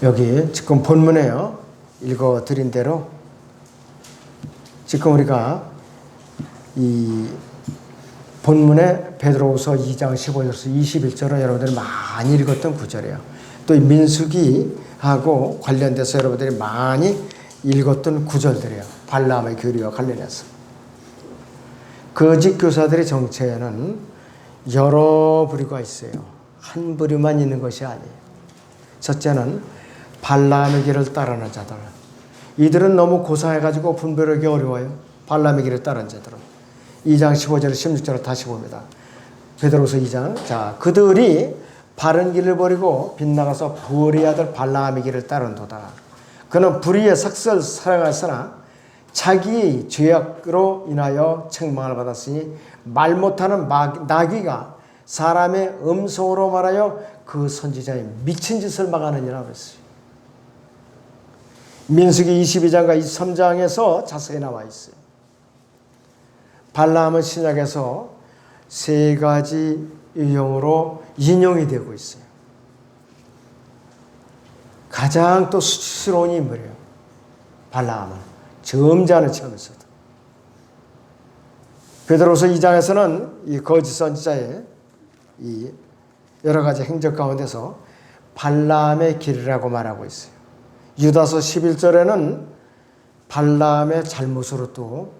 여기 지금 본문에요. 읽어드린 대로 지금 우리가 이 본문에 베드로후서 2장 15절에서 21절은 여러분들이 많이 읽었던 구절이에요. 또 이 민수기하고 관련돼서 여러분들이 많이 읽었던 구절들이에요. 발람의 교리와 관련해서. 거짓 교사들의 정체에는 여러 부류가 있어요. 한 부류만 있는 것이 아니에요. 첫째는 발람의 길을 따르는 자들. 이들은 너무 고상해가지고 분별하기 어려워요. 발람의 길을 따르는 자들은. 2장 15절 16절을 다시 봅니다. 베드로서 2장. 자, 그들이 바른 길을 버리고 빗나가서 부올의 아들 발람의 길을 따른도다. 그는 불의의 삭설 사랑하였으나 자기의 죄악으로 인하여 책망을 받았으니 말 못하는 나귀가 사람의 음성으로 말하여 그 선지자의 미친 짓을 막하느니라 그랬어요. 민수기 22장과 23장에서 자세히 나와 있어요. 발람은 신약에서 세 가지 유형으로 인용이 되고 있어요. 가장 또 수치스러운 인물이에요. 발람은 점잖은 척에서도. 베드로서 2장에서는 이 거짓 선지자의 이 여러 가지 행적 가운데서 발람의 길이라고 말하고 있어요. 유다서 11절에는 발람의 잘못으로 또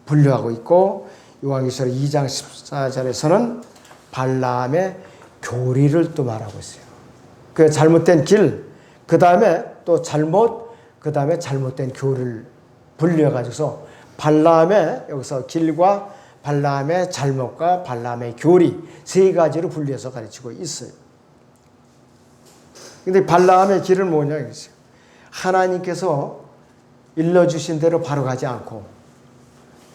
분류하고 있고 요한계시록 2장 14절에서는 발람의 교리를 또 말하고 있어요. 그 잘못된 길, 그 다음에 또 잘못, 그 다음에 잘못된 교리를 분류해가지고서 발람의 여기서 길과 발람의 잘못과 발람의 교리 세 가지로 분류해서 가르치고 있어요. 근데 발람의 길은 뭐냐 이거죠. 하나님께서 일러주신 대로 바로 가지 않고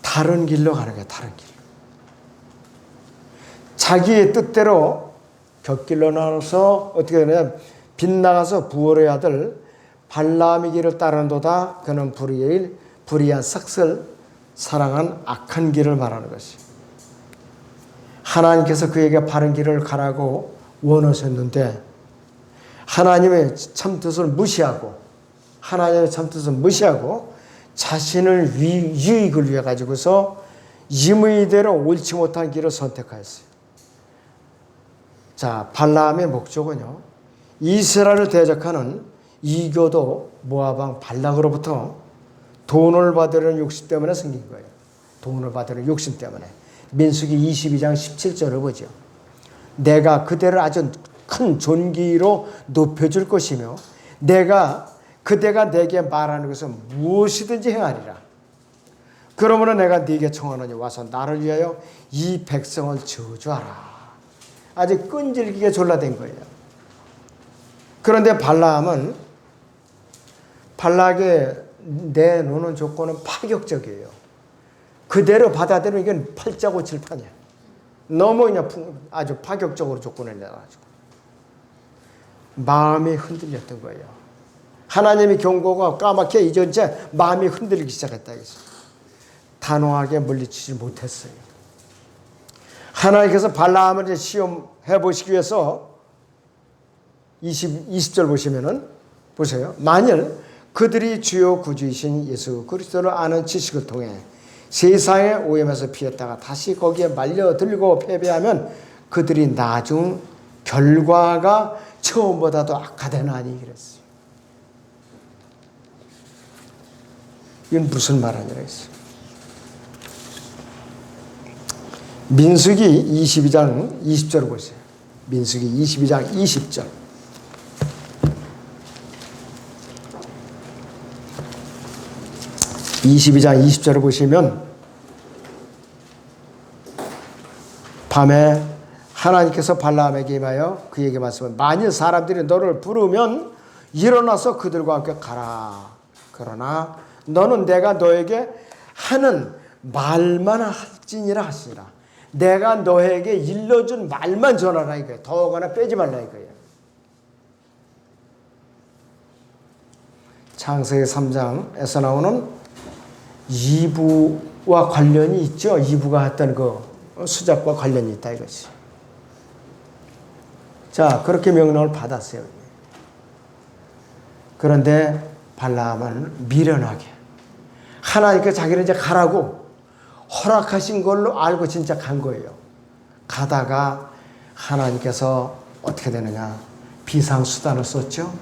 다른 길로 가는 거예요. 다른 길. 자기의 뜻대로 곁길로 나눠서 어떻게 되냐면 빗나가서 부올의 아들 발람의 길을 따르는도다. 그는 불의한 삭설 사랑한 악한 길을 말하는 것이. 하나님께서 그에게 바른 길을 가라고 원하셨는데 하나님의 참뜻을 무시하고 하나님의 참뜻을 무시하고 자신을 유익을 위해 가지고서 임의대로 옳지 못한 길을 선택하였어요. 자, 발람의 목적은요. 이스라엘을 대적하는 이교도 모압왕 발락으로부터 돈을 받으려는 욕심 때문에 생긴 거예요. 돈을 받으려는 욕심 때문에. 민수기 22장 17절을 보죠. 내가 그대를 아주 큰 존귀로 높여줄 것이며 그대가 내게 말하는 것은 무엇이든지 행하리라. 그러므로 내가 네게 청하노니 와서 나를 위하여 이 백성을 저주하라. 아주 끈질기게 졸라댄 거예요. 그런데 발람은 발락의 내놓는 조건은 파격적이에요. 그대로 받아들이면 이건 팔자고칠 판이야. 너무 그냥 아주 파격적으로 조건을 내가지고 마음이 흔들렸던 거예요. 하나님의 경고가 까맣게 이전째 마음이 흔들리기 시작했다. 단호하게 물리치지 못했어요. 하나님께서 발람을 시험해 보시기 위해서 20절 보시면은 보세요. 만일 그들이 주요 구주이신 예수 그리스도를 아는 지식을 통해 세상의 오염에서 피했다가 다시 거기에 말려들고 패배하면 그들이 나중 결과가 처음보다도 악화되나니 그랬어요. 이건 무슨 말하냐고 했어요. 민수기 22장 20절을 보세요. 민수기 22장 20절. (22장 20절을) 보시면 밤에 하나님께서 발람에게 임하여 그에게 말씀을 만일 사람들이 너를 부르면 일어나서 그들과 함께 가라. 그러나 너는 내가 너에게 하는 말만 할지니라 하시니라. 내가 너에게 일러준 말만 전하라 이거예요. 더거나 빼지 말라 이거예요. 창세기 3장에서 나오는 이브와 관련이 있죠. 이브가 했던 그 수작과 관련이 있다 이것이. 자, 그렇게 명령을 받았어요. 그런데 발람은 미련하게 하나님께 자기는 이제 가라고 허락하신 걸로 알고 진짜 간 거예요. 가다가 하나님께서 어떻게 되느냐, 비상수단을 썼죠.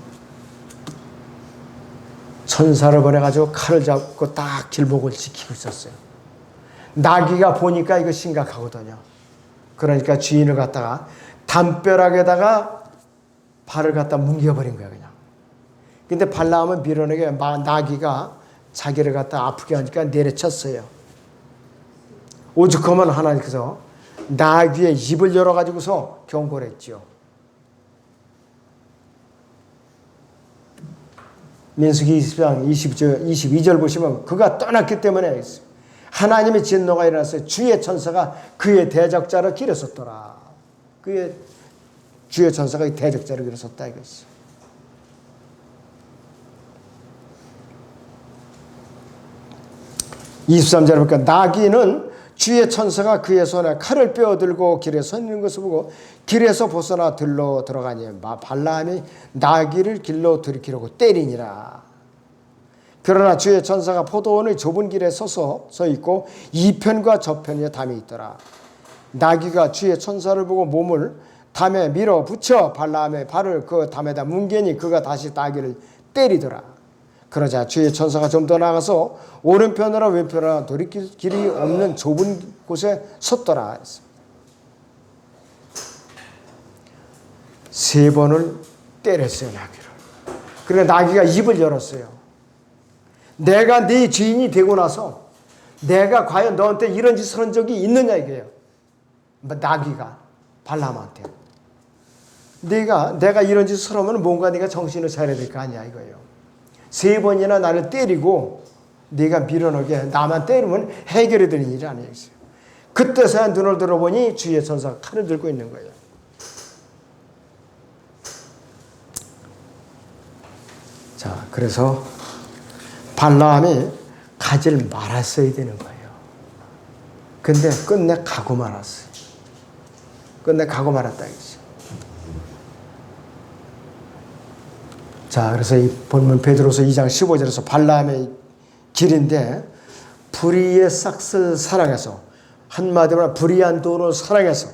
천사를 보내가지고 칼을 잡고 딱 길목을 지키고 있었어요. 나귀가 보니까 이거 심각하거든요. 그러니까 주인을 갖다가 담벼락에다가 발을 갖다 뭉개버린 거야, 그냥. 근데 발람은 미련하게 나귀가 자기를 갖다 아프게 하니까 내려쳤어요. 오죽하면 하나님께서 나귀의 입을 열어가지고서 경고를 했죠. 민수기 20장 22절 보시면 그가 떠났기 때문에 하나님의 진노가 일어났어요. 주의 천사가 그의 대적자를 길에 섰더라. 그의 주의 천사가 대적자를 길에 섰다 이것이. (23절) 보니까 나귀는 주의 천사가 그의 손에 칼을 빼어들고 길에 서 있는 것을 보고 길에서 벗어나 들로 들어가니 발람이 나귀를 길로 들이키려고 때리니라. 그러나 주의 천사가 포도원의 좁은 길에 서 있고 이편과 저편에 담이 있더라. 나귀가 주의 천사를 보고 몸을 담에 밀어붙여 발람의 발을 그 담에다 뭉개니 그가 다시 나귀를 때리더라. 그러자 주의 천사가 좀 더 나가서 오른편으로 왼편으로 돌이킬 길이 없는 좁은 곳에 섰더라. 3번을 때렸어요, 나귀를. 그러니까 나귀가 입을 열었어요. 내가 네 주인이 되고 나서 내가 과연 너한테 이런 짓을 한 적이 있느냐 이거예요. 나귀가 발람한테. 내가 이런 짓을 하면 뭔가 네가 정신을 차려야 될 거 아니야 이거예요. 3번이나 나를 때리고 네가 미련하게 나만 때리면 해결이 되는 일이 아니에요. 그때서야 눈을 들어보니 주의 천사가 칼을 들고 있는 거예요. 자, 그래서 발람이 가지를 말았어야 되는 거예요. 근데 끝내 가고 말았어요. 끝내 가고 말았다 이거죠. 자, 그래서 이 본문 베드로서 2장 15절에서 발람의 길인데 불의의 싹을 사랑해서 한마디로 불의한 돈을 사랑해서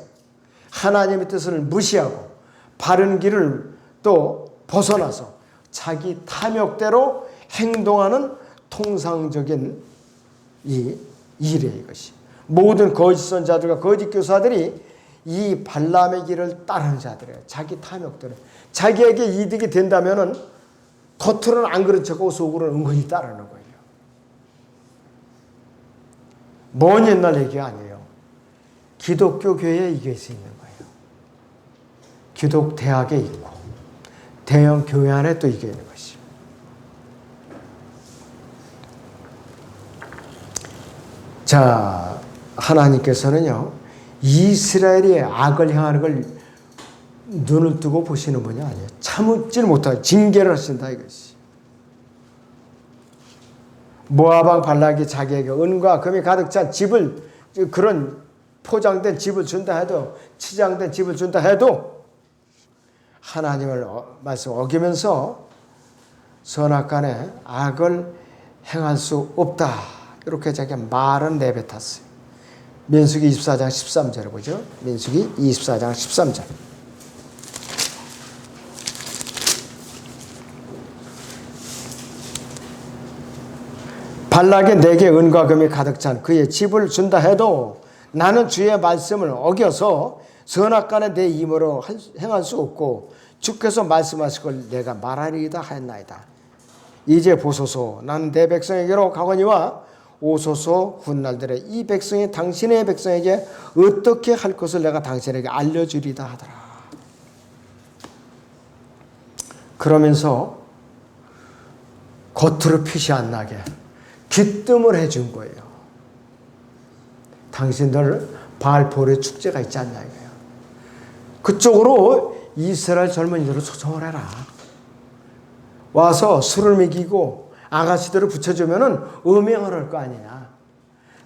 하나님의 뜻을 무시하고 바른 길을 또 벗어나서 자기 탐욕대로 행동하는 통상적인 이 일이에요, 이것이. 모든 거짓 선자들과 거짓 교사들이 이 발람의 길을 따르는 자들이에요. 자기 탐욕대로. 자기에게 이득이 된다면은 겉으로는 안 그런 척하고 속으로는 은근히 따르는 거예요. 먼 옛날 얘기 아니에요. 기독교 교회에 이게 있는 거예요. 기독 대학에 있고 대형 교회 안에 또 이게 있는 것이. 자, 하나님께서는요 이스라엘이 악을 행하는 걸 눈을 뜨고 보시는 분이 아니에요. 참을지 못하고 징계를 하신다 이것이. 모압 왕 발락이 자기에게 은과 금이 가득 찬 집을, 그런 포장된 집을 준다 해도, 치장된 집을 준다 해도 하나님을 말씀 어기면서 선악간에 악을 행할 수 없다 이렇게 자기가 말은 내뱉었어요. 민수기 24장 13절에 보죠. 민수기 24장 13절. 발락이 내게 은과 금이 가득 찬 그의 집을 준다 해도 나는 주의 말씀을 어겨서 선악간에 내 힘으로 행할 수 없고 주께서 말씀하실 걸 내가 말하리이다 하였나이다. 이제 보소서 나는 내 백성에게로 가거니와 오소서 훗날들에 이 백성이 당신의 백성에게 어떻게 할 것을 내가 당신에게 알려주리다 하더라. 그러면서 겉으로 표시 안 나게 귀뜸을 해준 거예요. 당신들 바알포르의 축제가 있지 않냐 이거예요. 그쪽으로 이스라엘 젊은이들을 초청을 해라. 와서 술을 먹이고 아가씨들을 붙여주면은 음행을 할 거 아니냐.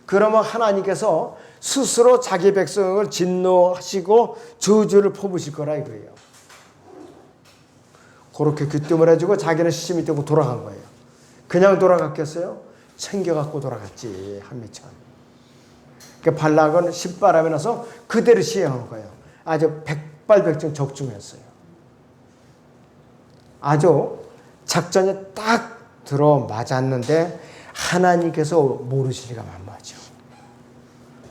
그러면 하나님께서 스스로 자기 백성을 진노하시고 저주를 퍼부으실 거라 이거예요. 그렇게 귀뜸을 해주고 자기는 시침이 되고 돌아간 거예요. 그냥 돌아갔겠어요? 챙겨갖고 돌아갔지, 한미천. 그러니까 발락은 신바람이 나서 그대로 시행한 거예요. 아주 백발백중 적중했어요. 아주 작전이 딱 들어맞았는데 하나님께서 모르시니까 만마죠.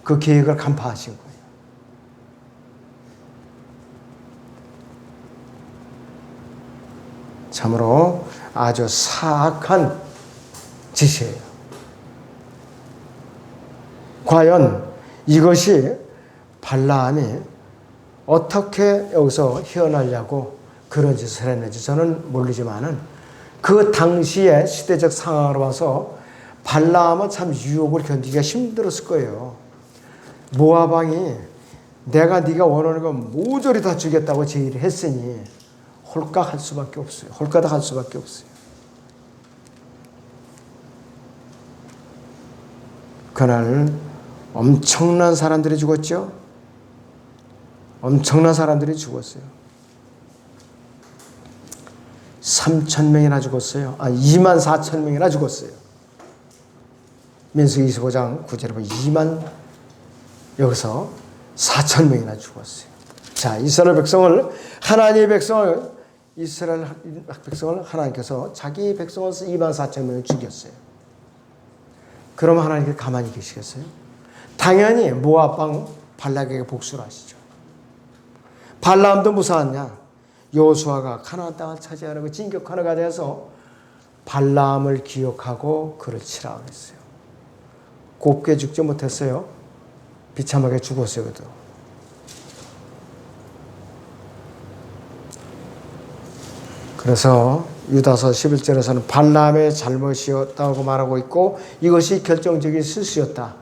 그 계획을 간파하신 거예요. 참으로 아주 사악한 짓이에요. 과연 이것이 발라함이 어떻게 여기서 헤어나려고 그런 짓을 했는지 저는 모르지만은 그 당시의 시대적 상황으로 봐서 발라함은 참 유혹을 견디기가 힘들었을 거예요. 모압 왕이 내가 네가 원하는 건 모조리 다 주겠다고 제의를 했으니 홀깍할 수밖에 없어요. 홀가닥할 수밖에 없어요. 그날 엄청난 사람들이 죽었죠. 엄청난 사람들이 죽었어요. 3,000명이나 죽었어요. 24,000명이나 죽었어요. 민수기 25장 9절에 보면 2만 여기서 4,000명이나 죽었어요. 자, 이스라엘 백성을 하나님께서 자기 백성을 24,000명을 죽였어요. 그러면 하나님께서 가만히 계시겠어요? 당연히 모압 왕 발락에게 복수를 하시죠. 발라함도 무사하냐? 여호수아가 가나안 땅을 차지하려고 진격하는 과정에서 발라함을 기억하고 그를 치라 그랬어요. 곱게 죽지 못했어요. 비참하게 죽었어요. 그래도. 그래서 유다서 11절에서는 발라함의 잘못이었다고 말하고 있고 이것이 결정적인 실수였다.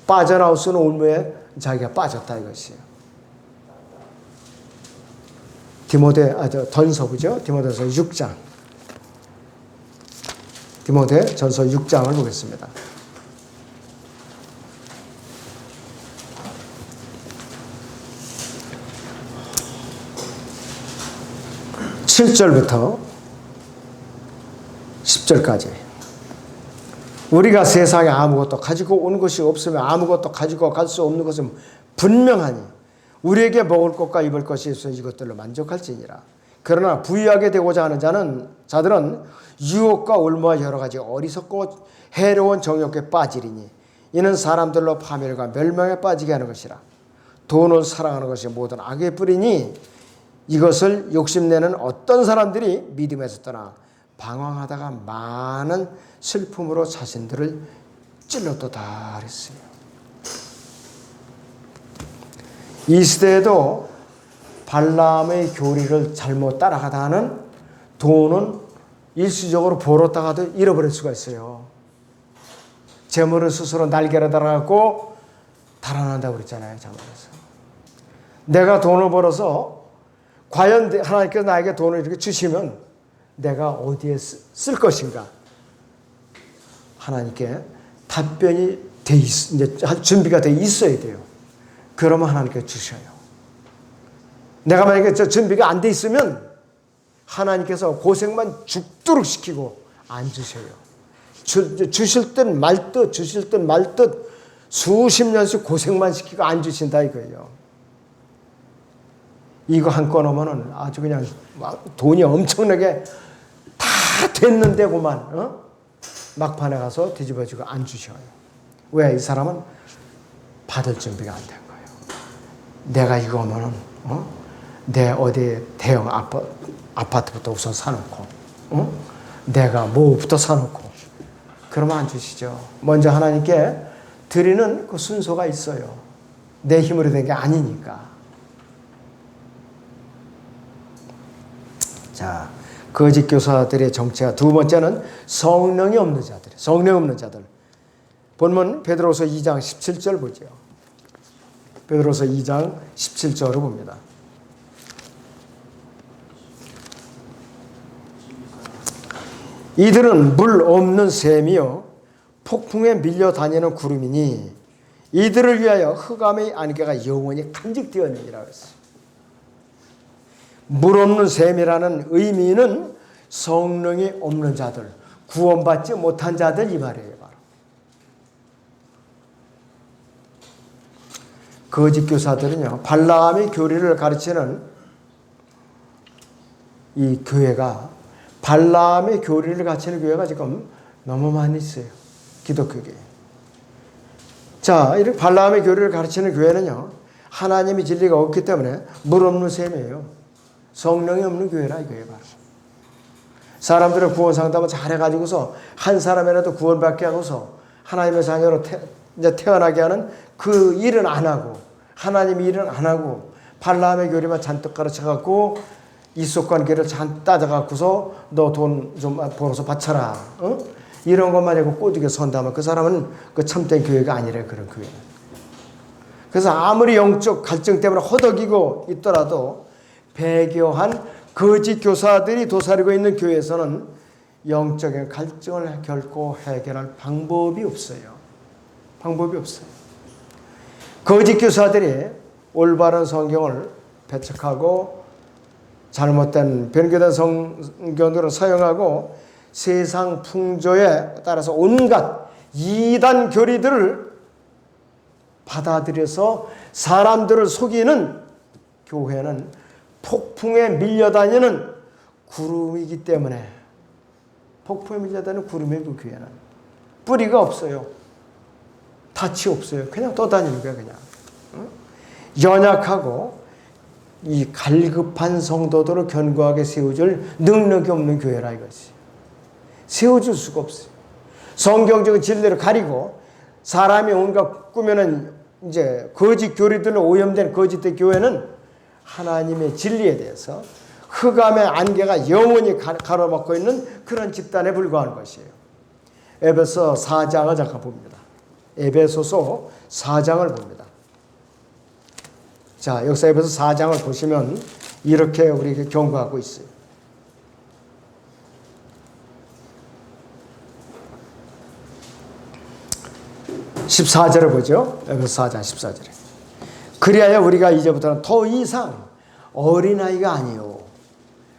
빠져나올 수는 올무에 자기가 빠졌다 이것이에요. 전서부죠. 디모데전서 6장. 디모데전서 6장을 보겠습니다. 7절부터 10절까지. 우리가 세상에 아무것도 가지고 온 것이 없으면 아무것도 가지고 갈 수 없는 것은 분명하니 우리에게 먹을 것과 입을 것이 있어 이것들로 만족할지니라. 그러나 부유하게 되고자 하는 자들은 유혹과 올무와 여러 가지 어리석고 해로운 정욕에 빠지리니 이는 사람들로 파멸과 멸망에 빠지게 하는 것이라. 돈을 사랑하는 것이 모든 악의 뿌리니 이것을 욕심내는 어떤 사람들이 믿음에서 떠나 방황하다가 많은 슬픔으로 자신들을 찔렀도다 그랬어요. 이 시대에도 발람의 교리를 잘못 따라가다가는 돈은 일시적으로 벌었다가도 잃어버릴 수가 있어요. 재물은 스스로 날개를 달아갖고 달아난다고 그랬잖아요. 장로에서. 내가 돈을 벌어서 과연 하나님께서 나에게 돈을 이렇게 주시면 내가 어디에 쓸 것인가? 하나님께 답변이 이제 준비가 돼 있어야 돼요. 그러면 하나님께 주셔요. 내가 만약에 준비가 안 돼 있으면 하나님께서 고생만 죽도록 시키고 안 주셔요. 주실 듯 말 듯 수십 년씩 고생만 시키고 안 주신다 이거예요. 이거 한 건 오면은 아주 그냥 돈이 엄청나게 다 됐는데 그만 막판에 가서 뒤집어지고 안 주셔요. 왜? 이 사람은 받을 준비가 안 된 거예요. 내가 이거 오면은 내 어디 대형 아파트부터 우선 사놓고 내가 뭐부터 사놓고 그러면 안 주시죠. 먼저 하나님께 드리는 그 순서가 있어요. 내 힘으로 된 게 아니니까. 자, 거짓 교사들의 정체가 두 번째는 성령이 없는 자들. 성령 없는 자들. 본문 베드로서 2장 17절 보죠. 베드로서 2장 17절을 봅니다. 이들은 물 없는 샘이요 폭풍에 밀려 다니는 구름이니 이들을 위하여 흑암의 안개가 영원히 간직되었느니라 그랬어요. 물 없는 셈이라는 의미는 성령이 없는 자들, 구원받지 못한 자들 이 말이에요. 바로. 거짓 교사들은요, 발람의 교리를 가르치는 이 교회가, 발람의 교리를 가르치는 교회가 지금 너무 많이 있어요. 기독교계. 자, 이렇게 발람의 교리를 가르치는 교회는요, 하나님의 진리가 없기 때문에 물 없는 셈이에요. 성령이 없는 교회라 이거예요, 바로. 사람들은 구원 상담을 잘 해가지고서 한 사람이라도 구원받게 하고서 하나님의 자녀로 이제 태어나게 하는 그 일은 안 하고, 하나님의 일은 안 하고, 발람의 교리만 잔뜩 가르쳐갖고 이속관계를 잔뜩 따져갖고서 너 돈 좀 벌어서 바쳐라. 어? 이런 것만 하고 꼬드겨 선다면 그 사람은 그 참된 교회가 아니래, 그런 교회는. 그래서 아무리 영적 갈증 때문에 허덕이고 있더라도 배교한 거짓 교사들이 도사리고 있는 교회에서는 영적인 갈증을 결코 해결할 방법이 없어요. 방법이 없어요. 거짓 교사들이 올바른 성경을 배척하고 잘못된 변개된 성경들을 사용하고 세상 풍조에 따라서 온갖 이단 교리들을 받아들여서 사람들을 속이는 교회는 폭풍에 밀려다니는 구름이기 때문에, 폭풍에 밀려다니는 구름의 그 교회는 뿌리가 없어요. 닻이 없어요. 그냥 떠다니는 거야, 그냥. 연약하고 이 갈급한 성도들을 견고하게 세워줄 능력이 없는 교회라 이것이. 세워줄 수가 없어요. 성경적인 진리를 가리고 사람이 온갖 꾸며낸 이제 거짓 교리들로 오염된 거짓된 교회는 하나님의 진리에 대해서 흑암의 안개가 영원히 가로막고 있는 그런 집단에 불과한 것이에요. 에베소 4장을 잠깐 봅니다. 에베소서 4장을 봅니다. 자, 여기서 에베소 4장을 보시면 이렇게 우리에게 경고하고 있어요. 14절을 보죠. 에베소 4장 14절에. 그리하여 우리가 이제부터는 더 이상 어린아이가 아니요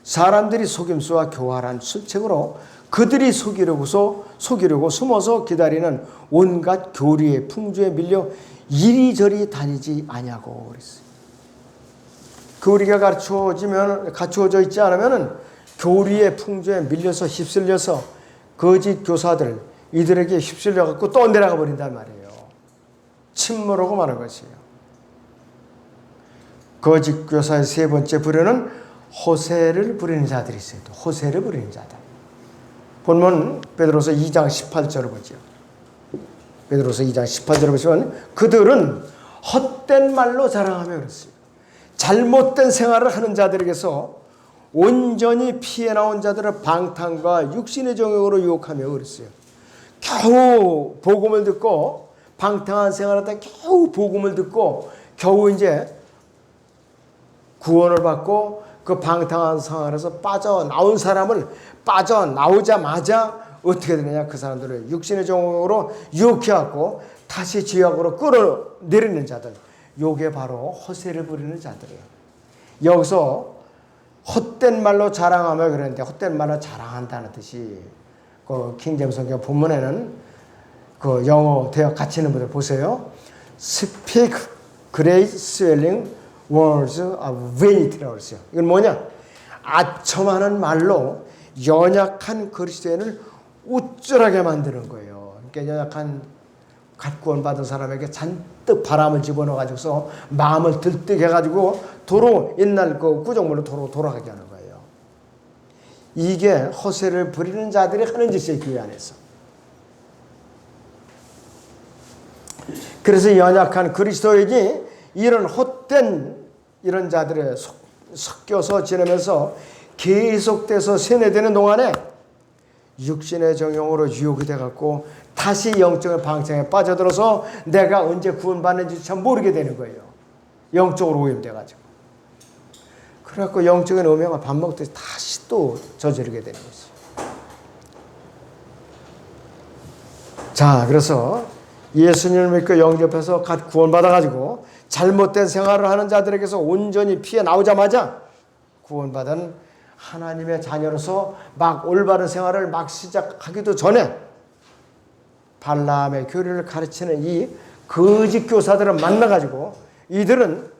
사람들이 속임수와 교활한 술책으로 그들이 속이려고 숨어서 기다리는 온갖 교리의 풍조에 밀려 이리저리 다니지 아니하고 그랬어요. 교리가 갖추어져 있지 않으면 교리의 풍조에 밀려서 휩쓸려서 거짓 교사들 이들에게 휩쓸려 갖고 또 내려가 버린단 말이에요. 침몰하고 마는 것이에요. 거짓 교사의 세 번째 부류는 호세를 부리는 자들이 있어요. 호세를 부리는 자들. 본문 베드로서 2장 18절을 보죠. 베드로서 2장 18절을 보시면 그들은 헛된 말로 자랑하며 그랬어요. 잘못된 생활을 하는 자들에게서 온전히 피해 나온 자들을 방탕과 육신의 정욕으로 유혹하며 그랬어요. 겨우 복음을 듣고 방탕한 생활하다 겨우 복음을 듣고 겨우 이제 구원을 받고 그 방탕한 생활에서 빠져나온 사람을 빠져나오자마자 어떻게 되느냐, 그 사람들을 육신의 정욕으로 유혹해갖고 다시 지옥으로 끌어내리는 자들, 요게 바로 허세를 부리는 자들이에요. 여기서 헛된 말로 자랑하며 그랬는데 헛된 말로 자랑한다는 뜻이 그 킹제임스 성경 본문에는 그 영어 대역 같이 있는 분들 보세요. Speak great swelling words of vanity라고 그랬어요. 이건 뭐냐? 아첨하는 말로 연약한 그리스도인을 우쭐하게 만드는 거예요. 그러니까 연약한 갓구원 받은 사람에게 잔뜩 바람을 집어넣어가지고서 마음을 들뜨게 해가지고 도로 옛날 그 구정물로 도로 돌아가게 하는 거예요. 이게 허세를 부리는 자들이 하는 짓이에요, 교회 안에서. 그래서 연약한 그리스도인이 이런 헛된 이런 자들에 섞여서 지내면서 계속돼서 세뇌되는 동안에 육신의 정욕으로 유혹이 돼갖고 다시 영적인 방향에 빠져들어서 내가 언제 구원받는지 참 모르게 되는 거예요. 영적으로 오염돼가지고. 그래갖고 영적인 음행을 밥 먹듯이 다시 또 저지르게 되는 거죠. 자, 그래서 예수님을 믿고 영접해서 갓 구원받아가지고 잘못된 생활을 하는 자들에게서 온전히 피해 나오자마자 구원받은 하나님의 자녀로서 막 올바른 생활을 막 시작하기도 전에 발람의 교리를 가르치는 이 거짓 교사들을 만나가지고 이들은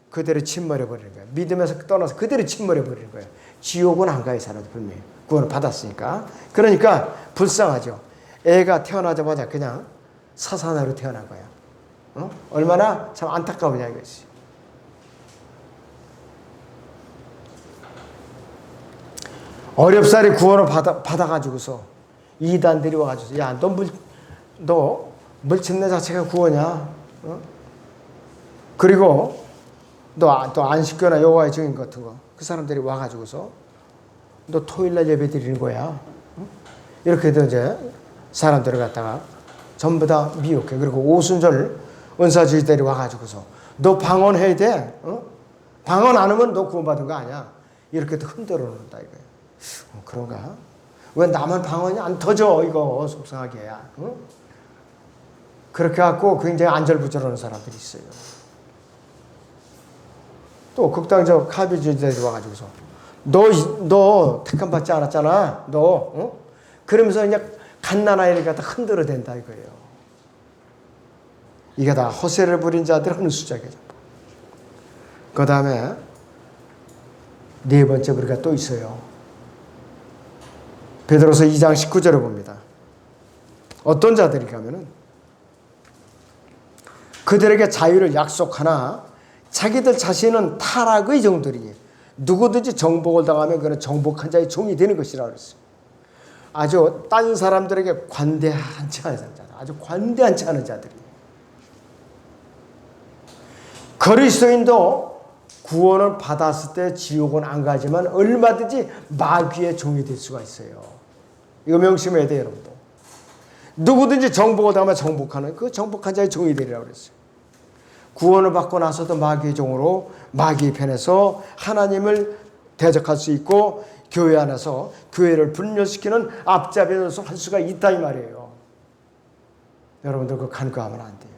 그대로 침몰해버리는 거예요. 믿음에서 떠나서 그대로 침몰해버리는 거예요. 지옥은 안 가요, 사람들 분명히. 구원을 받았으니까. 그러니까 불쌍하죠. 애가 태어나자마자 그냥 사산으로 태어난 거야. 얼마나 참 안타까우냐 이것이. 어렵사리 구원을 받아가지고서 이단들이 와가지고 야, 너 물침내 자체가 구원이야. 그리고 너 또 안식교나 여호와의 증인 같은 거 그 사람들이 와가지고서 너 토요일날 예배 드리는 거야. 이렇게 해서 이제 사람들을 갖다가 전부 다 미혹해. 그리고 오순절 은사주의들이 와가지고서 너 방언해야 돼. 방언 안 하면 너 구원받은 거 아니야. 이렇게 흔들어 놓는다 이거야. 그런가? 왜 나만 방언이 안 터져 이거 속상하게. 그렇게 갖고 굉장히 안절부절하는 사람들이 있어요. 또 극단적 카비주의들이 와가지고서 너 택함 받지 않았잖아. 너 그러면서 그냥 갓난아이를 갖다 흔들어 댄다 이거예요. 이게 다 허세를 부린 자들 하는 수작이죠. 그 다음에 네 번째 우리가 또 있어요. 베드로서 2장 19절을 봅니다. 어떤 자들이 가면은 그들에게 자유를 약속하나 자기들 자신은 타락의 종들이니 누구든지 정복을 당하면 그는 정복한 자의 종이 되는 것이라 그랬어요. 아주 딴 사람들에게 관대하지 않은 자들, 아주 관대하지 않은 자들이. 그리스도인도 구원을 받았을 때 지옥은 안 가지만 얼마든지 마귀의 종이 될 수가 있어요. 이거 명심해야 돼요, 여러분도. 누구든지 정복을 당하면 정복하는 그 정복한 자의 종이 되리라고 그랬어요. 구원을 받고 나서도 마귀의 종으로 마귀의 편에서 하나님을 대적할 수 있고 교회 안에서 교회를 분열시키는 앞잡이 노릇을 할 수가 있다 이 말이에요. 여러분들 그거 간과하면 안 돼요.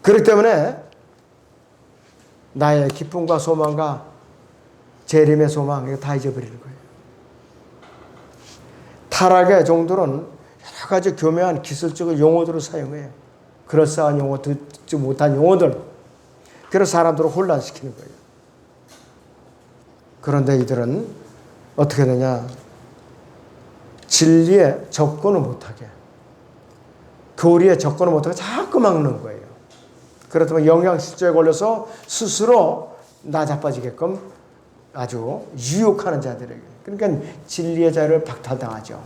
그렇기 때문에 나의 기쁨과 소망과 재림의 소망 이거 다 잊어버리는 거예요. 타락의 종들은 여러 가지 교묘한 기술적인 용어들을 사용해요. 그럴싸한 용어, 듣지 못한 용어들. 그래서 사람들을 혼란시키는 거예요. 그런데 이들은 어떻게 되냐? 진리에 접근을 못하게, 교리에 접근을 못하게 자꾸 막는 거예요. 그렇다면 영양실조에 걸려서 스스로 나자빠지게끔 아주 유혹하는 자들에게. 그러니까 진리의 자유를 박탈당하죠.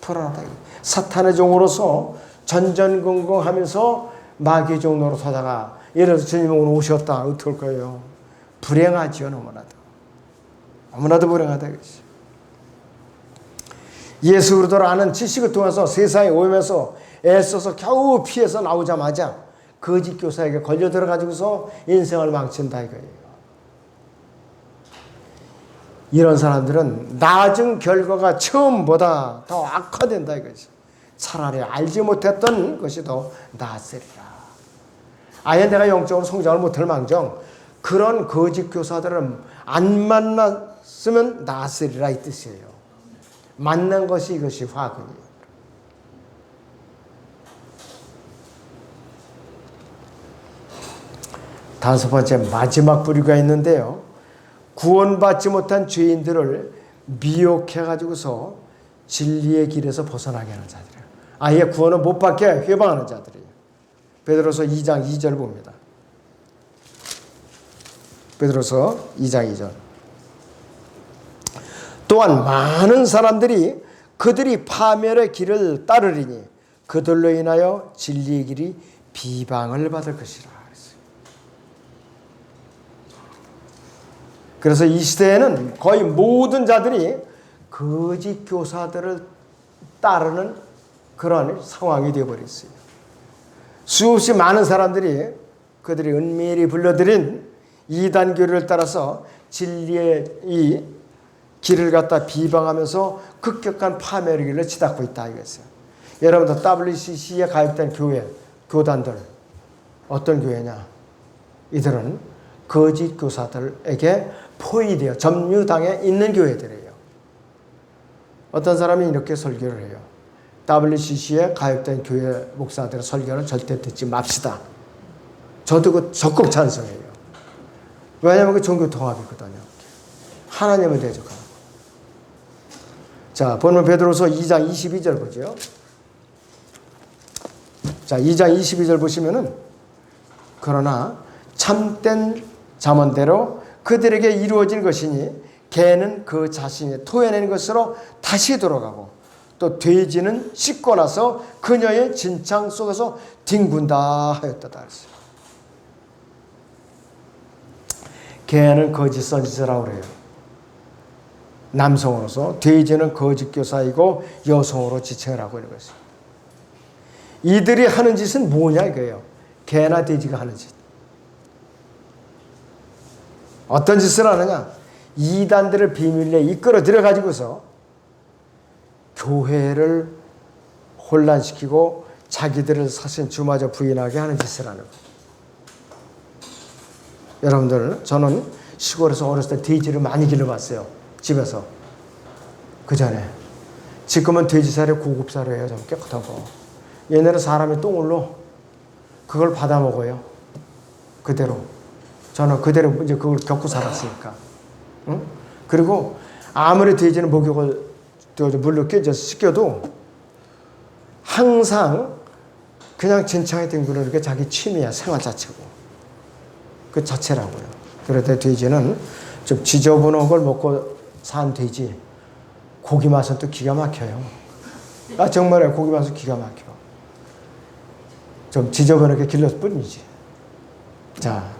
불안하다. 사탄의 종으로서 전전긍긍하면서 마귀의 종 노릇하다가 예를 들어서 주님 오늘 오셨다. 어떡할 거예요? 불행하지요. 너무나도. 너무나도 불행하다. 예수 그리스도를 아는 지식을 통해서 세상에 오면서 애써서 겨우 피해서 나오자마자 거짓 교사에게 걸려 들어가지고서 인생을 망친다 이거예요. 이런 사람들은 낮은 결과가 처음보다 더 악화된다 이거지. 차라리 알지 못했던 것이 더 낫으리라. 아예 내가 영적으로 성장을 못할 망정 그런 거짓 교사들은 안 만났으면 낫으리라 이 뜻이에요. 만난 것이 이것이 화근이에요. 다섯 번째 마지막 부류가 있는데요. 구원받지 못한 죄인들을 미혹해가지고서 진리의 길에서 벗어나게 하는 자들이에요. 아예 구원을 못 받게 회방하는 자들이에요. 베드로서 2장 2절 봅니다. 베드로서 2장 2절. 또한 많은 사람들이 그들이 파멸의 길을 따르리니 그들로 인하여 진리의 길이 비방을 받을 것이라. 그래서 이 시대에는 거의 모든 자들이 거짓 교사들을 따르는 그런 상황이 되어버렸어요. 수없이 많은 사람들이 그들이 은밀히 불러들인 이단 교리를 따라서 진리의 이 길을 갖다 비방하면서 급격한 파멸의 길을 치닫고 있다 이거였어요. 여러분들 WCC에 가입된 교회, 교단들 어떤 교회냐? 이들은 거짓 교사들에게 포위되어 점유당에 있는 교회들이에요. 어떤 사람이 이렇게 설교를 해요. WCC에 가입된 교회 목사들의 설교는 절대 듣지 맙시다. 저도 그 적극 찬성해요. 왜냐하면 그 종교 통합이거든요. 하나님을 대적하는. 자, 본문 베드로서 2장 22절 보죠. 자, 2장 22절 보시면은 그러나 참된 잠언대로 그들에게 이루어진 것이니 개는 그 자신이 토해낸 것으로 다시 돌아가고 또 돼지는 씻고 나서 그녀의 진창 속에서 뒹군다 하였다 했어요. 개는 거짓 선지자라고 그래요. 남성으로서 돼지는 거짓 교사이고 여성으로 지칭을 하고 있는 것이에요. 이들이 하는 짓은 뭐냐 이거예요. 개나 돼지가 하는 짓. 어떤 짓을 하느냐. 이단들을 비밀리에 이끌어 들여가지고서 교회를 혼란시키고 자기들을 사신 주마저 부인하게 하는 짓을 하는 거예요. 여러분들, 저는 시골에서 어렸을 때 돼지를 많이 길러봤어요. 집에서. 그 전에. 지금은 돼지살이 고급살이에요. 좀 깨끗하고. 옛날에 사람이 똥을로 그걸 받아 먹어요. 그대로. 저는 그대로 이제 그걸 겪고 살았으니까. 응? 그리고 아무리 돼지는 목욕을 물로 깨져서 씻겨도 항상 그냥 진창에 뒹구는 게 자기 취미야. 생활 자체고. 그 자체라고요. 그런데 돼지는 좀 지저분한 걸 먹고 산 돼지. 고기 맛은 또 기가 막혀요. 아, 정말요. 고기 맛은 기가 막혀. 좀 지저분하게 길렀을 뿐이지. 자,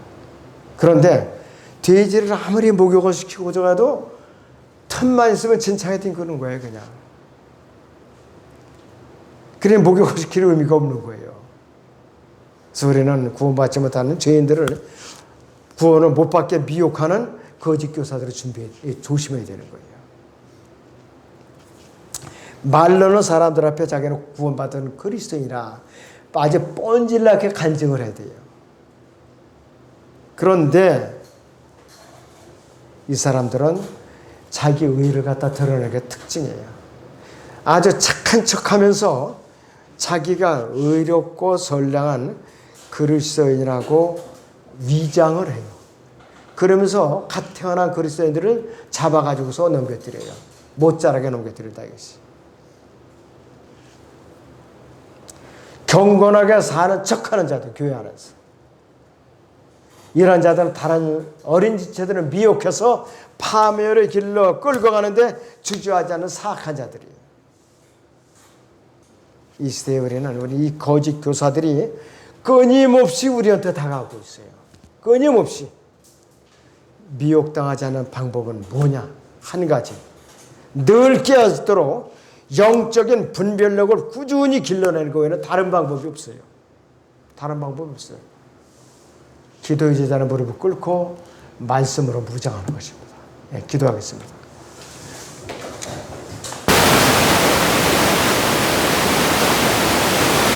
그런데 돼지를 아무리 목욕을 시키고자 해도 틈만 있으면 진창에 뒹구는 거예요, 그냥. 그래 목욕을 시킬 의미가 없는 거예요. 그래서 우리는 구원받지 못하는 죄인들을 구원을 못 받게 미혹하는 거짓 교사들을 조심해야 되는 거예요. 말로는 사람들 앞에 자기는 구원받은 그리스도인이라 아주 뻔질나게 간증을 해야 돼요. 그런데 이 사람들은 자기 의를 갖다 드러내는 게 특징이에요. 아주 착한 척하면서 자기가 의롭고 선량한 그리스도인이라고 위장을 해요. 그러면서 갓 태어난 그리스도인들을 잡아가지고서 넘겨뜨려요. 못 자라게 넘겨뜨린다 이것이. 경건하게 사는 척하는 자들, 교회 안에서. 이런 자들은 다른 어린 지체들을 미혹해서 파멸의 길로 끌고 가는데 주저하지 않는 사악한 자들이에요. 이 시대에 우리 이 거짓 교사들이 끊임없이 우리한테 다가오고 있어요. 끊임없이. 미혹당하지 않는 방법은 뭐냐? 한 가지. 늘 깨어있도록 영적인 분별력을 꾸준히 길러내는 거에는 다른 방법이 없어요. 다른 방법이 없어요. 기도의 제자는 무릎을 꿇고 말씀으로 무장하는 것입니다. 예, 기도하겠습니다.